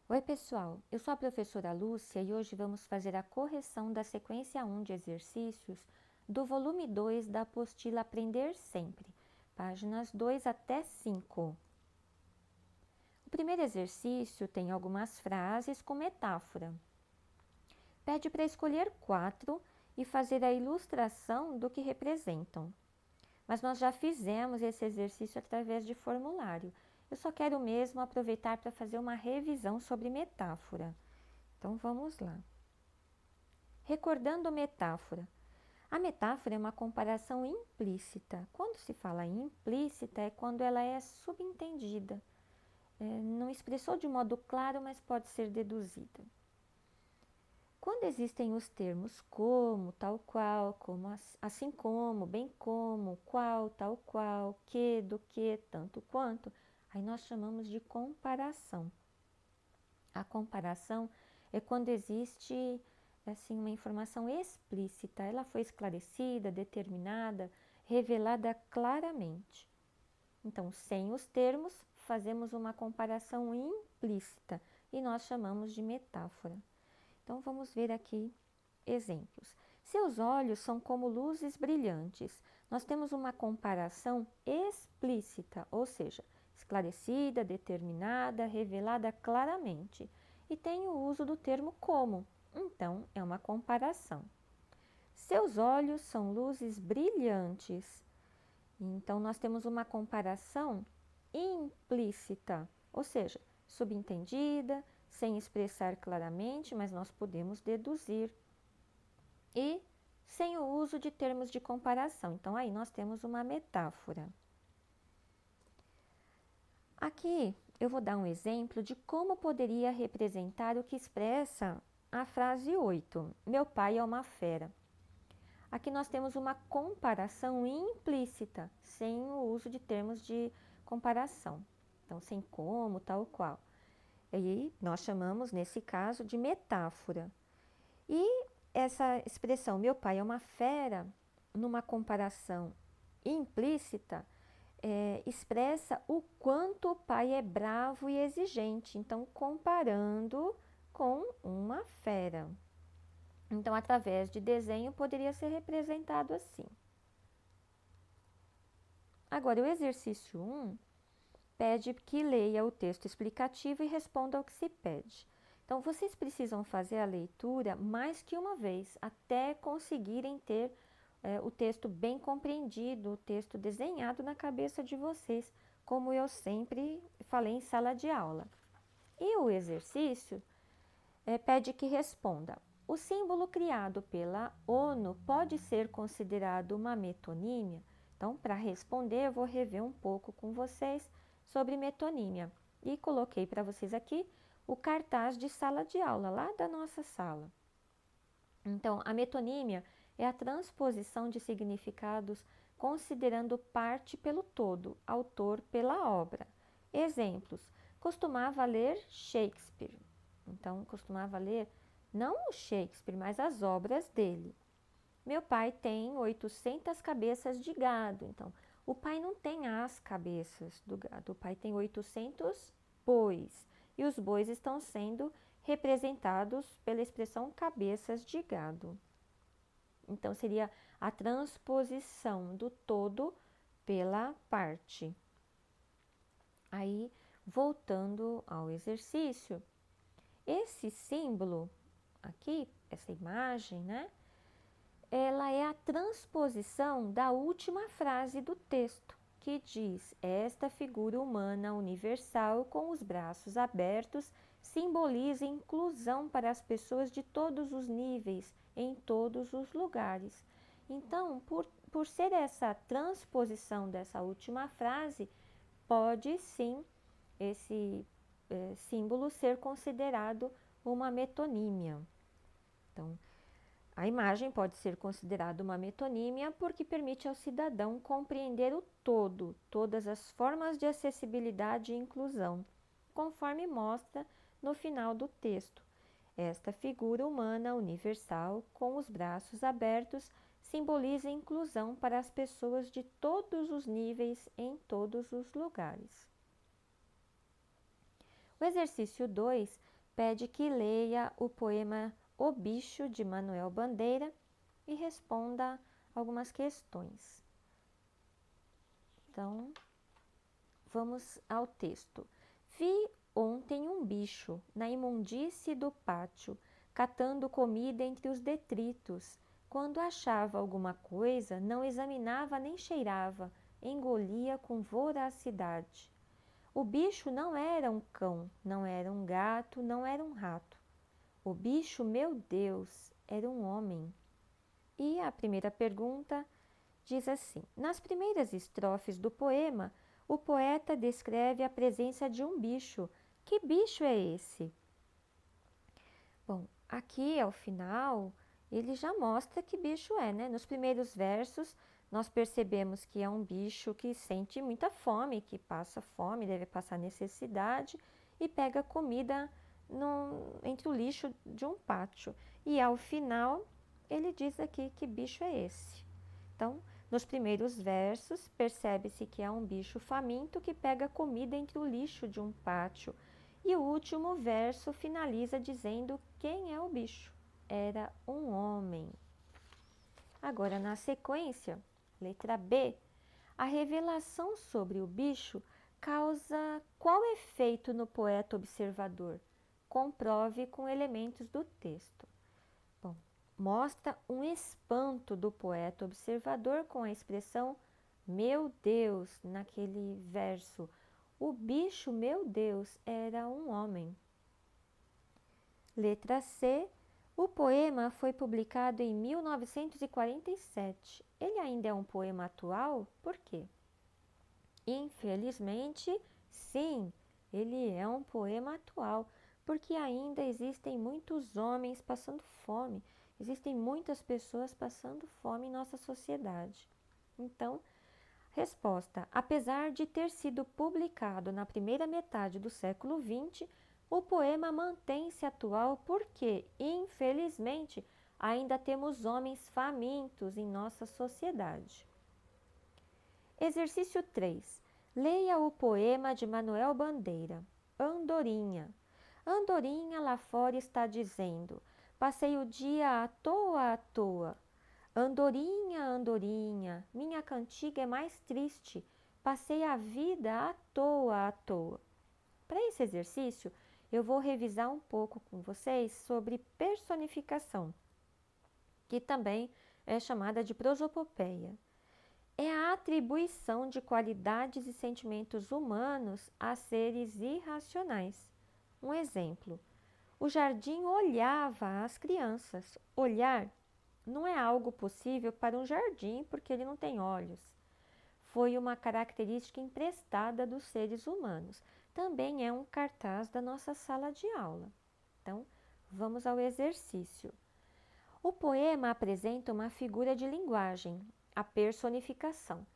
Oi, pessoal! Eu sou a professora Lúcia e hoje vamos fazer a correção da sequência 1 de exercícios do volume 2 da apostila Aprender Sempre, páginas 2 até 5. O primeiro exercício tem algumas frases com metáfora. Pede para escolher 4 e fazer a ilustração do que representam. Mas nós já fizemos esse exercício através de formulário. Eu só quero mesmo aproveitar para fazer uma revisão sobre metáfora. Então vamos lá. Recordando metáfora. A metáfora é uma comparação implícita. Quando se fala implícita é quando ela é subentendida. Não expressou de modo claro, mas pode ser deduzida. Quando existem os termos como, tal qual, como, assim como, bem como, qual, tal qual, que, do que, tanto quanto, aí nós chamamos de comparação. A comparação é quando existe assim uma informação explícita, ela foi esclarecida, determinada, revelada claramente. Então, sem os termos, fazemos uma comparação implícita e nós chamamos de metáfora. Então, vamos ver aqui exemplos. Seus olhos são como luzes brilhantes. Nós temos uma comparação explícita, ou seja, esclarecida, determinada, revelada claramente. E tem o uso do termo como, então é uma comparação. Seus olhos são luzes brilhantes. Então nós temos uma comparação implícita, ou seja, subentendida, sem expressar claramente, mas nós podemos deduzir. E sem o uso de termos de comparação. Então aí nós temos uma metáfora. Aqui eu vou dar um exemplo de como poderia representar o que expressa a frase 8. Meu pai é uma fera. Aqui nós temos uma comparação implícita, sem o uso de termos de comparação. Então, sem como, tal qual. E aí nós chamamos, nesse caso, de metáfora. E essa expressão, meu pai é uma fera, numa comparação implícita, expressa o quanto o pai é bravo e exigente. Então, comparando com uma fera. Então, através de desenho, poderia ser representado assim. Agora, o exercício 1 pede que leia o texto explicativo e responda ao que se pede. Então, vocês precisam fazer a leitura mais que uma vez, até conseguirem ter o texto bem compreendido, o texto desenhado na cabeça de vocês, como eu sempre falei em sala de aula. E o exercício pede que responda. O símbolo criado pela ONU pode ser considerado uma metonímia? Então, para responder, eu vou rever um pouco com vocês sobre metonímia. E coloquei para vocês aqui o cartaz de sala de aula, lá da nossa sala. Então, a metonímia é a transposição de significados considerando parte pelo todo, autor pela obra. Exemplos: costumava ler Shakespeare. Então, costumava ler não o Shakespeare, mas as obras dele. Meu pai tem 800 cabeças de gado. Então, o pai não tem as cabeças do gado, o pai tem 800 bois. E os bois estão sendo representados pela expressão cabeças de gado. Então, seria a transposição do todo pela parte. Aí, voltando ao exercício, esse símbolo aqui, essa imagem, né? Ela é a transposição da última frase do texto, que diz: esta figura humana universal com os braços abertos simboliza inclusão para as pessoas de todos os níveis, em todos os lugares. Então, por ser essa transposição dessa última frase, pode sim esse símbolo ser considerado uma metonímia. Então, a imagem pode ser considerada uma metonímia porque permite ao cidadão compreender o todo, todas as formas de acessibilidade e inclusão, conforme mostra no final do texto. Esta figura humana universal, com os braços abertos, simboliza inclusão para as pessoas de todos os níveis em todos os lugares. O exercício 2 pede que leia o poema O Bicho, de Manuel Bandeira, e responda algumas questões. Então, vamos ao texto. Vi ontem um bicho na imundície do pátio, catando comida entre os detritos. Quando achava alguma coisa, não examinava nem cheirava, engolia com voracidade. O bicho não era um cão, não era um gato, não era um rato. O bicho, meu Deus, era um homem. E a primeira pergunta diz assim: nas primeiras estrofes do poema, o poeta descreve a presença de um bicho. Que bicho é esse? Bom, aqui ao final, ele já mostra que bicho é, né? Nos primeiros versos, nós percebemos que é um bicho que sente muita fome, que passa fome, deve passar necessidade e pega comida entre o lixo de um pátio. E ao final, ele diz aqui que bicho é esse. Então, nos primeiros versos, percebe-se que é um bicho faminto que pega comida entre o lixo de um pátio. E o último verso finaliza dizendo quem é o bicho. Era um homem. Agora, na sequência, letra B, a revelação sobre o bicho causa qual efeito no poeta observador? Comprove com elementos do texto. Bom, mostra um espanto do poeta observador com a expressão meu Deus naquele verso. O bicho, meu Deus, era um homem. Letra C. O poema foi publicado em 1947. Ele ainda é um poema atual? Por quê? Infelizmente, sim, ele é um poema atual, porque ainda existem muitos homens passando fome, existem muitas pessoas passando fome em nossa sociedade. Então, resposta: apesar de ter sido publicado na primeira metade do século XX, o poema mantém-se atual porque, infelizmente, ainda temos homens famintos em nossa sociedade. Exercício 3. Leia o poema de Manuel Bandeira, Andorinha. Andorinha lá fora está dizendo: passei o dia à toa. Andorinha, andorinha, minha cantiga é mais triste, passei a vida à toa. Para esse exercício, eu vou revisar um pouco com vocês sobre personificação, que também é chamada de prosopopeia. É a atribuição de qualidades e sentimentos humanos a seres irracionais. Um exemplo: o jardim olhava as crianças. Olhar não é algo possível para um jardim porque ele não tem olhos. Foi uma característica emprestada dos seres humanos. Também é um cartaz da nossa sala de aula. Então, vamos ao exercício. O poema apresenta uma figura de linguagem, a personificação,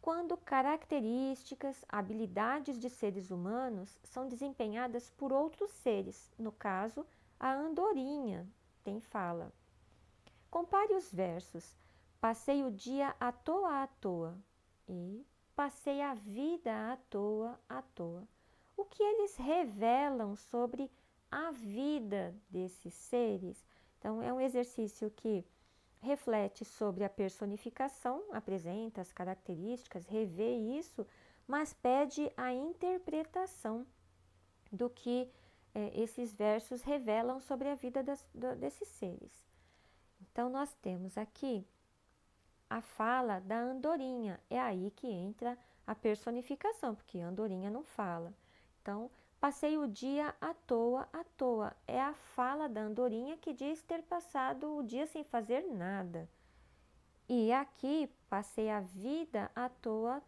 quando características, habilidades de seres humanos são desempenhadas por outros seres, no caso, a andorinha tem fala. Compare os versos: passei o dia à toa e passei a vida à toa. O que eles revelam sobre a vida desses seres? Então, é um exercício que reflete sobre a personificação, apresenta as características, revê isso, mas pede a interpretação do que esses versos revelam sobre a vida desses seres. Então, nós temos aqui a fala da andorinha. É aí que entra a personificação, porque a andorinha não fala. Então, passei o dia à toa. É a fala da andorinha que diz ter passado o dia sem fazer nada. E aqui, passei a vida à toa.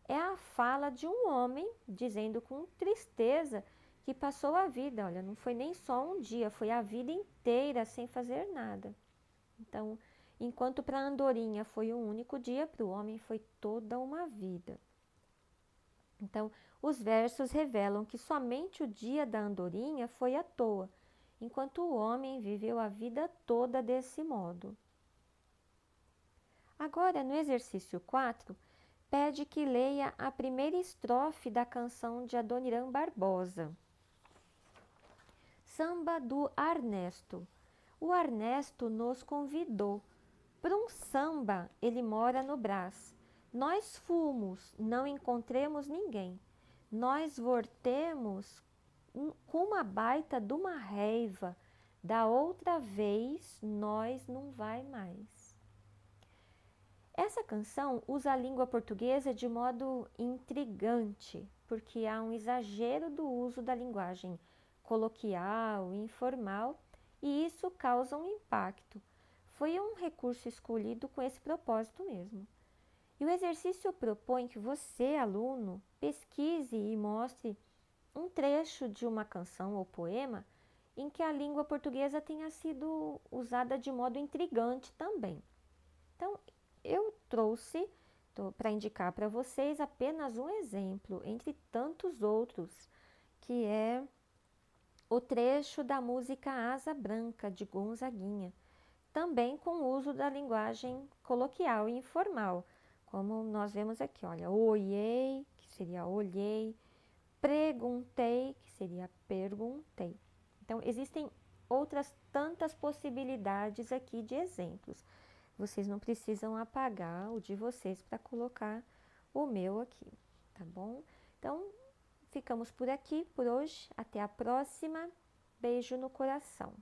É a fala de um homem dizendo com tristeza que passou a vida. Olha, não foi nem só um dia, foi a vida inteira sem fazer nada. Então, enquanto para a andorinha foi um único dia, para o homem foi toda uma vida. Então, os versos revelam que somente o dia da andorinha foi à toa, enquanto o homem viveu a vida toda desse modo. Agora, no exercício 4, pede que leia a primeira estrofe da canção de Adoniran Barbosa. samba do Arnesto. O Arnesto nos convidou para um samba, ele mora no Brás. Nós fomos, não encontremos ninguém. Nós voltemos com uma baita de uma raiva. Da outra vez, nós não vai mais. Essa canção usa a língua portuguesa de modo intrigante, porque há um exagero do uso da linguagem coloquial e informal, e isso causa um impacto. Foi um recurso escolhido com esse propósito mesmo. E o exercício propõe que você, aluno, pesquise e mostre um trecho de uma canção ou poema em que a língua portuguesa tenha sido usada de modo intrigante também. Então, eu trouxe para indicar para vocês apenas um exemplo, entre tantos outros, que é o trecho da música Asa Branca, de Gonzaguinha, também com o uso da linguagem coloquial e informal, como nós vemos aqui, olha, olhei, que seria olhei, perguntei, que seria perguntei. Então, existem outras tantas possibilidades aqui de exemplos. Vocês não precisam apagar o de vocês para colocar o meu aqui, tá bom? Então, ficamos por aqui por hoje. Até a próxima. Beijo no coração.